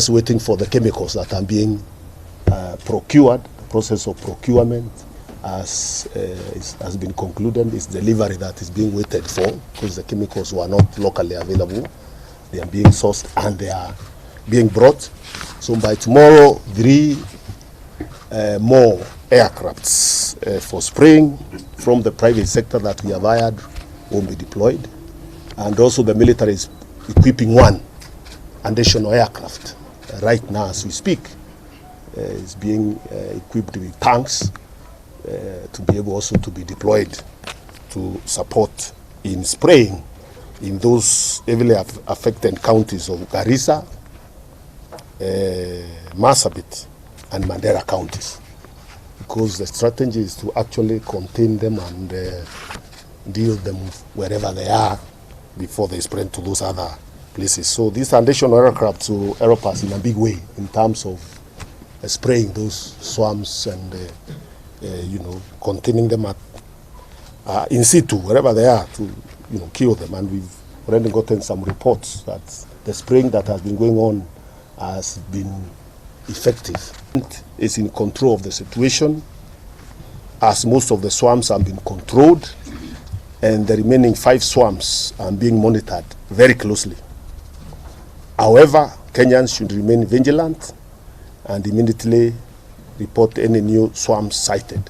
Just waiting for the chemicals that are being procured. The process of procurement has been concluded. It's delivery that is being waited for because the chemicals were not locally available. They are being sourced and they are being brought. So by tomorrow, 3 more aircrafts for spraying from the private sector that we have hired will be deployed. And also the military is equipping 1 additional aircraft. Right now as we speak, is being equipped with tanks to be able also to be deployed to support in spraying in those heavily affected counties of Garissa, Marsabit and Mandera counties, because the strategy is to actually contain them and deal them wherever they are before they spread to those other places. So these additional aircraft will help us in a big way in terms of spraying those swarms and containing them at in situ wherever they are to kill them. And we've already gotten some reports that the spraying that has been going on has been effective. It's in control of the situation, as most of the swarms have been controlled, and the remaining 5 swarms are being monitored very closely. However, Kenyans should remain vigilant and immediately report any new swarms sighted.